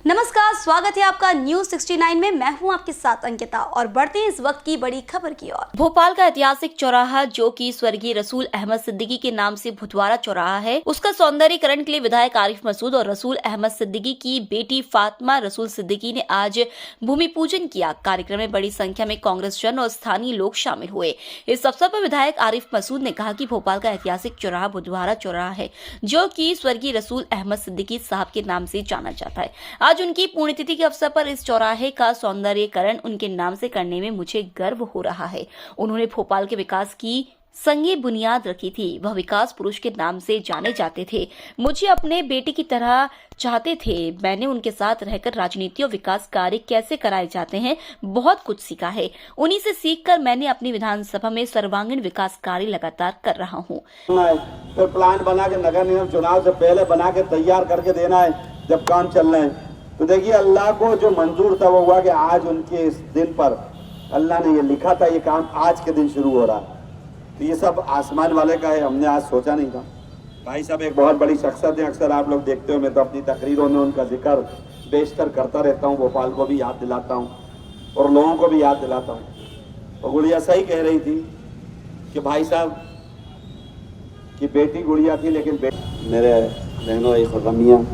नमस्कार, स्वागत है आपका न्यूज 69 में। मैं हूं आपके साथ अंकिता और बढ़ते हैं इस वक्त की बड़ी खबर की ओर। भोपाल का ऐतिहासिक चौराहा जो कि स्वर्गीय रसूल अहमद सिद्दीकी के नाम से भुतवारा चौराहा है, उसका सौंदर्यीकरण के लिए विधायक आरिफ मसूद और रसूल अहमद सिद्दीकी की बेटी फातिमा रसूल सिद्दीकी ने आज भूमि पूजन किया। कार्यक्रम में बड़ी संख्या में कांग्रेस जन और स्थानीय लोग शामिल हुए। इस अवसर पर विधायक आरिफ मसूद ने कहा कि भोपाल का ऐतिहासिक चौराहा भुतवारा चौराहा है जो कि स्वर्गीय रसूल अहमद सिद्दीकी साहब के नाम से जाना जाता है। आज उनकी पुण्यतिथि के अवसर पर इस चौराहे का सौंदर्यीकरण उनके नाम से करने में मुझे गर्व हो रहा है। उन्होंने भोपाल के विकास की संगे बुनियाद रखी थी। वह विकास पुरुष के नाम से जाने जाते थे। मुझे अपने बेटे की तरह चाहते थे। मैंने उनके साथ रहकर राजनीति और विकास कार्य कैसे कराए जाते हैं बहुत कुछ सीखा है। उन्हीं से सीखकर मैंने अपनी विधानसभा में सर्वांगीण विकास कार्य लगातार कर रहा हूँ। फिर प्लान बना के नगर निगम चुनाव से पहले बना के तैयार करके देना है जब काम चल रहे हैं। तो देखिए, अल्लाह को जो मंजूर था वो हुआ कि आज उनके इस दिन पर अल्लाह ने ये लिखा था, ये काम आज के दिन शुरू हो रहा है। तो ये सब आसमान वाले का है, हमने आज सोचा नहीं था। भाई साहब एक बहुत बड़ी शख्सियत है, अक्सर आप लोग देखते हो, मैं तो अपनी तकरीरों में उनका जिक्र बेशतर करता रहता हूँ। भोपाल को भी याद दिलाता हूँ और लोगों को भी याद दिलाता हूँ। और गुड़िया सही कह रही थी कि भाई साहब की बेटी गुड़िया थी, लेकिन मेरे बहनों एक रमिया,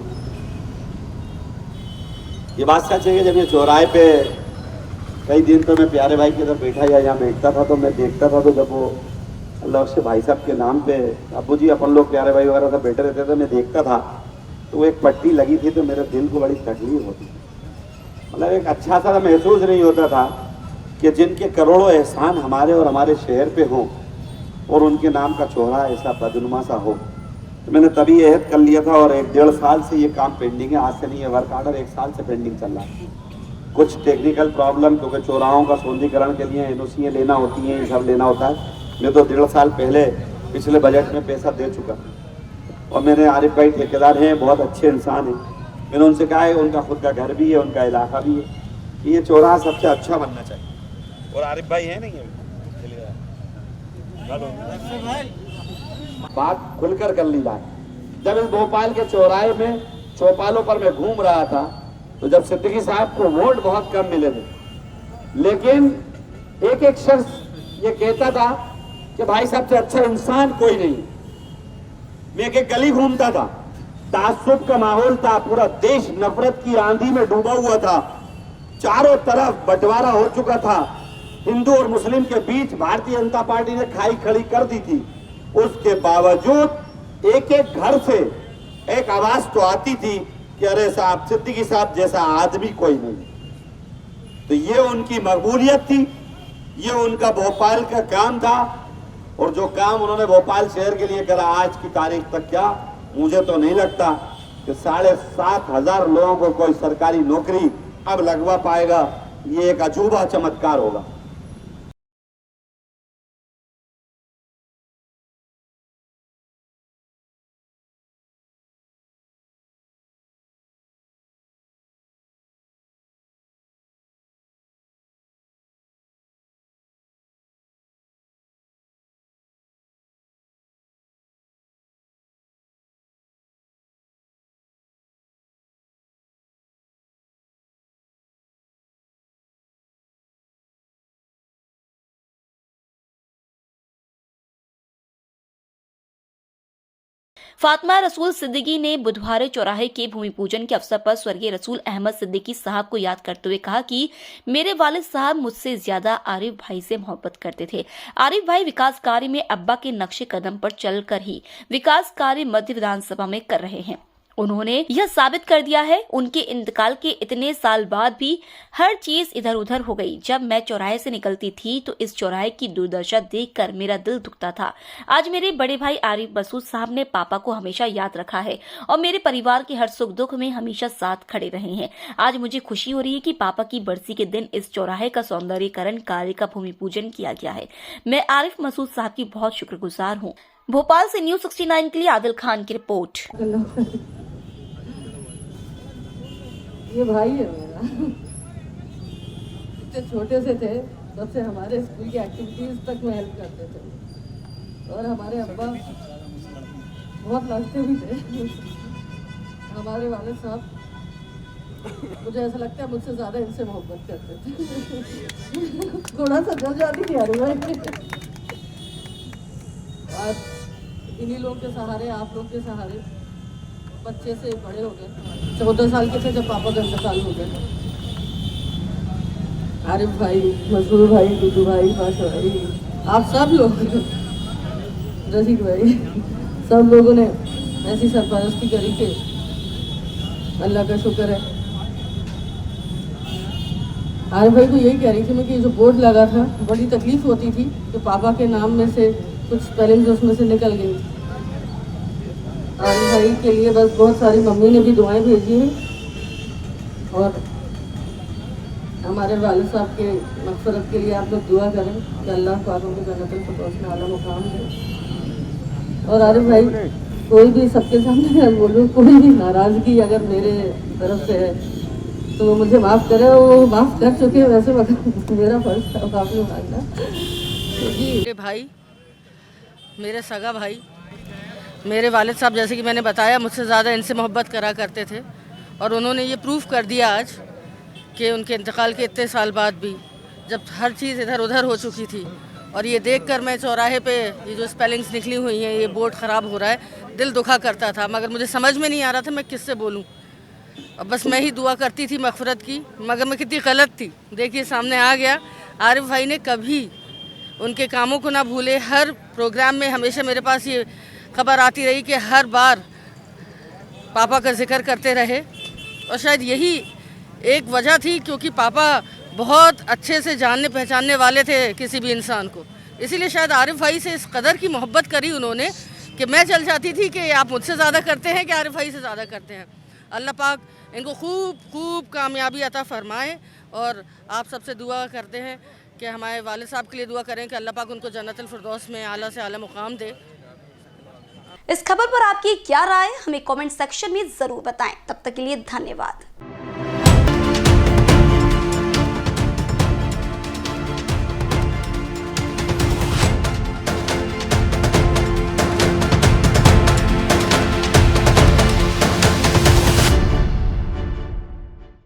ये बात सच है कि जब ये चौराहे पे कई दिन तो मैं प्यारे भाई के इधर बैठा या यहाँ बैठता था तो मैं देखता था, तो जब वो अल्लाह से भाई साहब के नाम पे अब्बू जी अपन लोग प्यारे भाई वगैरह सब बैठे रहते थे, मैं देखता था तो वो एक पट्टी लगी थी तो मेरे दिल को बड़ी तकलीफ होती थी। मतलब एक अच्छा सा महसूस नहीं होता था कि जिनके करोड़ों एहसान हमारे और हमारे शहर पे हों और उनके नाम का चौराहा ऐसा बदनुमा सा हो। तो मैंने तभी यह कर लिया था और 1-1.5 साल से ये काम पेंडिंग है। आज से नहीं है, वर्क ऑर्डर 1 साल से पेंडिंग चल रहा है। कुछ टेक्निकल प्रॉब्लम, क्योंकि चौराहों का सौंदर्यीकरण के लिए एनओसी लेना होती हैं, ये सब लेना होता है। मैं तो 1.5 साल पहले पिछले बजट में पैसा दे चुका और मेरे आरिफ भाई ठेकेदार हैं, बहुत अच्छे इंसान हैं। मैंने उनसे कहा है, उनका खुद का घर भी है, उनका इलाका भी है, कि ये चौराहा सबसे अच्छा बनना चाहिए। और आरिफ भाई है नहीं है, बात खुलकर कर ली जाए। जब इस भोपाल के चौराहे में चौपालों पर मैं घूम रहा था तो जब सिद्दीकी साहब को वोट बहुत कम मिले थे, लेकिन एक एक शख्स ये कहता था कि भाई साहब से अच्छा इंसान कोई नहीं। मैं एक गली घूमता था, ताज्जुब का माहौल था, पूरा देश नफरत की आंधी में डूबा हुआ था, चारों तरफ बंटवारा हो चुका था, हिंदू और मुस्लिम के बीच भारतीय जनता पार्टी ने खाई खड़ी कर दी थी। उसके बावजूद एक एक घर से एक आवाज तो आती थी कि अरे साहब, सिद्दीकी साहब जैसा आदमी कोई नहीं। तो ये उनकी मकबूलियत थी, ये उनका भोपाल का काम था। और जो काम उन्होंने भोपाल शहर के लिए करा आज की तारीख तक, क्या मुझे तो नहीं लगता कि 7,500 लोगों को कोई सरकारी नौकरी अब लगवा पाएगा। ये एक अजूबा चमत्कार होगा। फातिमा रसूल सिद्दीकी ने बुधवार चौराहे के भूमि पूजन के अवसर पर स्वर्गीय रसूल अहमद सिद्दीकी साहब को याद करते हुए कहा कि मेरे वालिद साहब मुझसे ज्यादा आरिफ भाई से मोहब्बत करते थे। आरिफ भाई विकास कार्य में अब्बा के नक्शे कदम पर चलकर ही विकास कार्य मध्य विधानसभा में कर रहे हैं। उन्होंने यह साबित कर दिया है। उनके इंतकाल के इतने साल बाद भी हर चीज इधर उधर हो गई। जब मैं चौराहे से निकलती थी तो इस चौराहे की दुर्दशा देखकर मेरा दिल दुखता था। आज मेरे बड़े भाई आरिफ मसूद साहब ने पापा को हमेशा याद रखा है और मेरे परिवार के हर सुख दुख में हमेशा साथ खड़े रहे हैं। आज मुझे खुशी हो रही है कि पापा की बरसी के दिन इस चौराहे का सौंदर्यीकरण कार्य का भूमि पूजन किया गया है। मैं आरिफ मसूद साहब की बहुत शुक्रगुजार हूँ। भोपाल से न्यूज 69 के लिए आदिल खान की रिपोर्ट। ये भाई है मेरा। इतने छोटे से थे तब से हमारे स्कूल की एक्टिविटीज तक में हेल्प करते थे और हमारे अब्बा बहुत लगते भी थे। हमारे वालिद साहब मुझे ऐसा लगता है मुझसे ज़्यादा इनसे मोहब्बत करते थे। थोड़ा सा जल जाती थी यार भाई। और इन्हीं लोगों के सहारे, आप लोग के सहारे बच्चे से बड़े हो गए। 14 साल के थे जब पापा का इंतकाल हो गया। आरिफ भाई, मजरूर भाई, गुड्डू भाई, बाशा भाई, आप सब लोग, रशीद भाई, सब लोगों ने ऐसी सरपरस्ती करी कि अल्लाह का शुक्र है। आरिफ भाई को यही कह रही थी मैं कि जो बोर्ड लगा था, बड़ी तकलीफ होती थी कि पापा के नाम में से कुछ स्पेलिंग्स उसमें से निकल गई। आरिफ भाई के लिए बस बहुत सारी मम्मी ने भी दुआएं भेजी हैं और हमारे वालिद साहब के मग़फ़िरत के लिए आप लोग दुआ करें कि अल्लाह पाक उनको जन्नतुल फ़िरदौस में आला मुक़ाम दे। और आरिफ भाई, कोई भी सबके सामने बोलूँ, कोई भी नाराज़गी अगर मेरे तरफ से है तो वो मुझे माफ़ करे। वो माफ़ कर चुके, वैसे मेरा फ़र्ज़ था माफ़ी मांगना। मेरे भाई, मेरे सगा भाई, मेरे वालिद साहब जैसे कि मैंने बताया मुझसे ज़्यादा इनसे मोहब्बत करा करते थे और उन्होंने ये प्रूफ कर दिया आज कि उनके इंतकाल के इतने साल बाद भी, जब हर चीज़ इधर उधर हो चुकी थी और ये देखकर मैं चौराहे पे ये जो स्पेलिंग्स निकली हुई हैं, ये बोर्ड ख़राब हो रहा है, दिल दुखा करता था, मगर मुझे समझ में नहीं आ रहा था मैं किससे बोलूं। अब बस मैं ही दुआ करती थी मग़फ़िरत की, मगर मैं कितनी गलत थी। देखिए सामने आ गया। आरिफ भाई ने कभी उनके कामों को ना भूले, हर प्रोग्राम में हमेशा मेरे पास ये खबर आती रही कि हर बार पापा का जिक्र करते रहे और शायद यही एक वजह थी क्योंकि पापा बहुत अच्छे से जानने पहचानने वाले थे किसी भी इंसान को। इसीलिए शायद आरिफ भाई से इस कदर की मोहब्बत करी उन्होंने कि मैं चल जाती थी कि आप मुझसे ज़्यादा करते हैं कि आरिफ भाई से ज़्यादा करते हैं। अल्लाह पाक इनको खूब खूब कामयाबी अता फरमाए और आप सबसे दुआ करते हैं कि हमारे वालिद साहब के लिए दुआ करें कि अल्लाह पाक उनको जन्नतुल फ़िरदौस में आला से आला मुक़ाम दे। इस खबर पर आपकी क्या राय, हमें कमेंट सेक्शन में जरूर बताएं। तब तक के लिए धन्यवाद।